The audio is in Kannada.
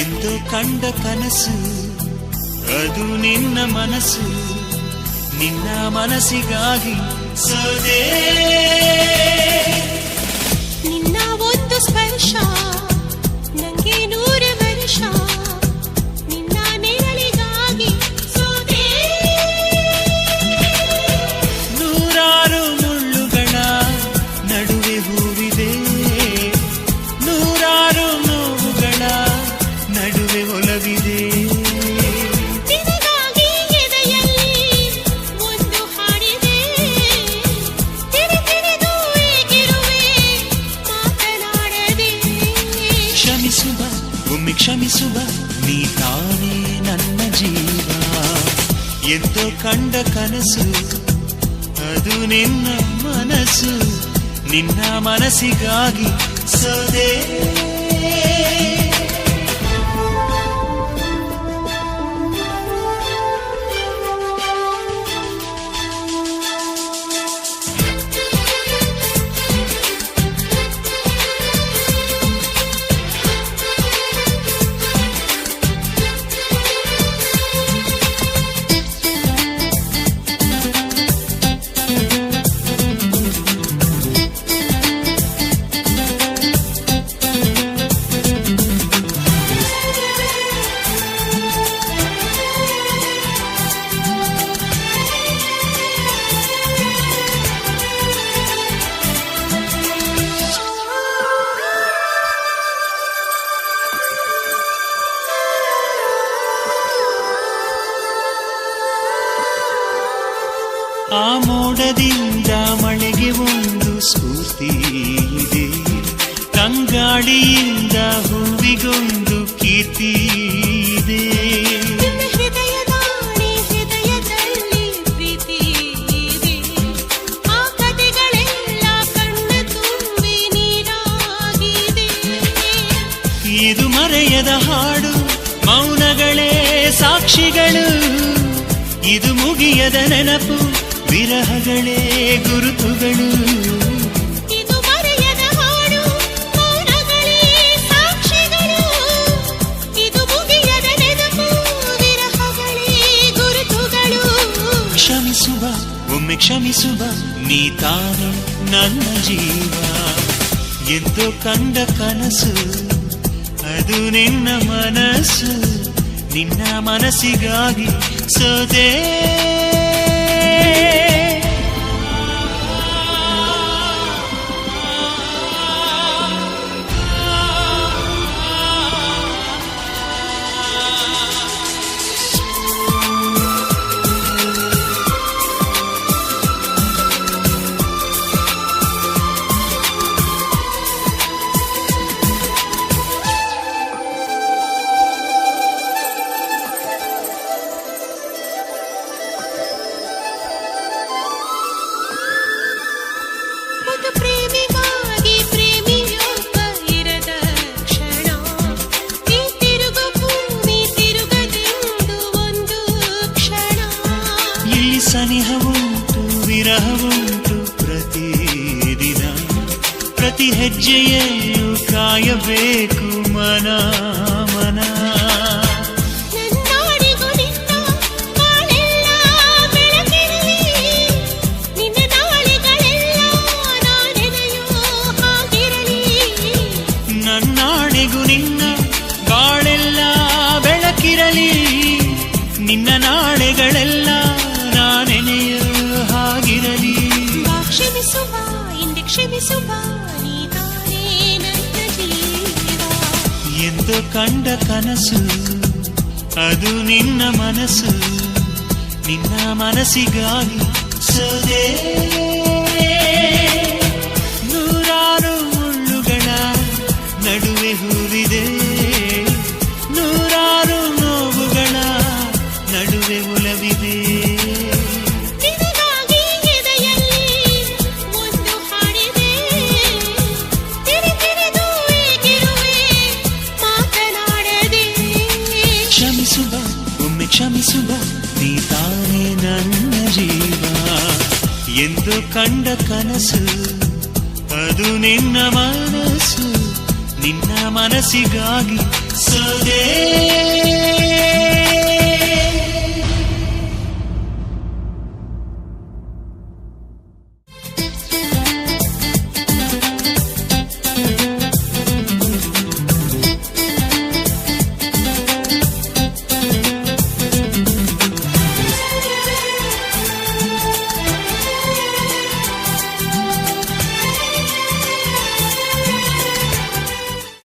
ಎಂದು ಕಂಡ ಕನಸು ಅದು ನಿನ್ನ ಮನಸ್ಸು, ನಿನ್ನ ಮನಸ್ಸಿಗಾಗಿ ಸೋದೆ. ನಿನ್ನ ಒಂದು ಸ್ಪರ್ಶ ನಂಗೆ 100 ವರ್ಷ, ನಿನ್ನ ನೆರಳಿಗಾಗಿ ಸೋದೆ. ನೂರಾರು ಮುಳ್ಳುಗಳ ನಡುವೆ ಹೂವಿದೆ, ನೂರಾರು ನೋವುಗಳ ನಡುವೆ ಒಲವಿದೆ. ನಿನಗಾಗಿ ಎದೆಯಲ್ಲಿ ಒಂದು ಹಾಡಿದೆ, ತಿರುತಿರಿದು ಏಗಿರುವೆ ಮಾತನಾಡದೆ. ಕ್ಷಮಿಸುವ ಒಮ್ಮೆ ಕ್ಷಮಿಸುವ, ನೀ ತಾನೇ ನನ್ನ ಜೀವ. ಎಂದೋ ಕಂಡ ಕನಸು ಅದು ನಿನ್ನ ಮನಸ್ಸು, ನಿನ್ನ ಮನಸ್ಸಿಗಾಗಿ ಸೋದೆ. ಆ ಮೋಡದಿಂದ ಮಳೆಗೆ ಒಂದು ಸ್ಫೂರ್ತಿ ಇದೆ, ತಂಗಾಳಿಯಿಂದ ಹೂವಿಗೊಂದು ಕೀರ್ತಿ ಇದೆ. ನಿನ್ನ ಹೃದಯದಾಣೆ ಹೃದಯದಲ್ಲಿ ಪ್ರೀತಿ ಇದೆ, ಆ ಕಥೆಗಳೆಲ್ಲ ಕಣ್ಣ ತುಂಬಿ ನೀರಾಗಿದೆ. ಇದು ಮರೆಯದ ಹಾಡು, ಮೌನಗಳೇ ಸಾಕ್ಷಿಗಳು. ಇದು ಮುಗಿಯದ ನೆನಪು, ವಿರಹಗಳೇ ಗುರುತುಗಳು. ಇದು ಮರೆಯದ ಹಾಡು, ಮೌನಗಳೇ ಸಾಕ್ಷಿಗಳು. ಇದು ಮುಗಿಯದ ನೆನಪು, ವಿರಹಗಳೇ ಗುರುತುಗಳು. ಕ್ಷಮಿಸುವ ಒಮ್ಮೆ ಕ್ಷಮಿಸುವ, ನೀ ತಾನೇ ನನ್ನ ಜೀವ. ಎಂದು ಕಂಡ ಕನಸು ಅದು ನಿನ್ನ ಮನಸ್ಸು, ನಿನ್ನ ಮನಸ್ಸಿಗಾಗಿ ಸೋದೆ. ಒಂದು ಪ್ರೇಮಿಗಾಗಿ ಪ್ರೇಮಿಯೊಬ್ಬ ಇರದ ಕ್ಷಣ, ನೀ ತಿರುಗು ಭೂಮಿ ತಿರುಗದೆಂದು ಒಂದು ಕ್ಷಣ. ಇಲ್ಲಿ ಸನಿಹವುಂಟು ವಿರಹವುಂಟು ಪ್ರತಿದಿನ, ಪ್ರತಿ ಹೆಜ್ಜೆಯಲ್ಲೂ ಕಾಯಬೇಕು ಮನ ಮನ. ನನ್ನಾಡಿಗೂ ನಿನ್ನ ಬಾಳೆಲ್ಲ ಬೆಳಕಿರಲಿ, ನಿನ್ನ ನಾಳೆಗಳೆಲ್ಲ ನಾನೆನೆಯೋ ಹಾಗಿರಲಿ. ನನ್ನಾಣೆಗೂ ನಿನ್ನ ಬಾಳೆಲ್ಲ ಬೆಳಕಿರಲಿ, ನಿನ್ನ ನಾಳೆಗಳೆಲ್ಲ ನಾನೆನೆಯೋ ಹಾಗಿರಲಿ. ಬಾ ಕ್ಷಮಿಸುವ ಇಂದೆ ಕ್ಷಮಿಸುವ, ನೀ ತಾನೇ ನನ್ನ ಜೀವ. ಎಂದು ಕಂಡ ಕನಸು ಅದು ನಿನ್ನ ಮನಸ್ಸು, ನಿನ್ನ ಮನಸ್ಸಿಗಾಗಿ ಸೋದೆ. ನೂರಾರು ಮುಳ್ಳುಗಳ ನಡುವೆ ಹೂವಿದೆ, ನೂರಾರು ನೋವುಗಳ ನಡುವೆ ಒಲವಿದೆ. ನಿನಗಾಗಿ ಎದೆಯಲ್ಲಿ ಒಂದು ಹಾಡಿದೆ, ತಿರುತಿರಿದು ಏಗಿರುವೆ ಮಾತನಾಡದೆ. ಕ್ಷಮಿಸುವ ಒಮ್ಮೆ ಕ್ಷಮಿಸುವ, ನೀ ತಾನೇ ನನ್ನ ಜೀವ. ಎಂದು ಕಂಡ ಕನಸು ಅದು ನಿನ್ನ ಮನಸ್ಸು, ನಿನ್ನ ಮನಸ್ಸಿಗಾಗಿ ಸೋದೆ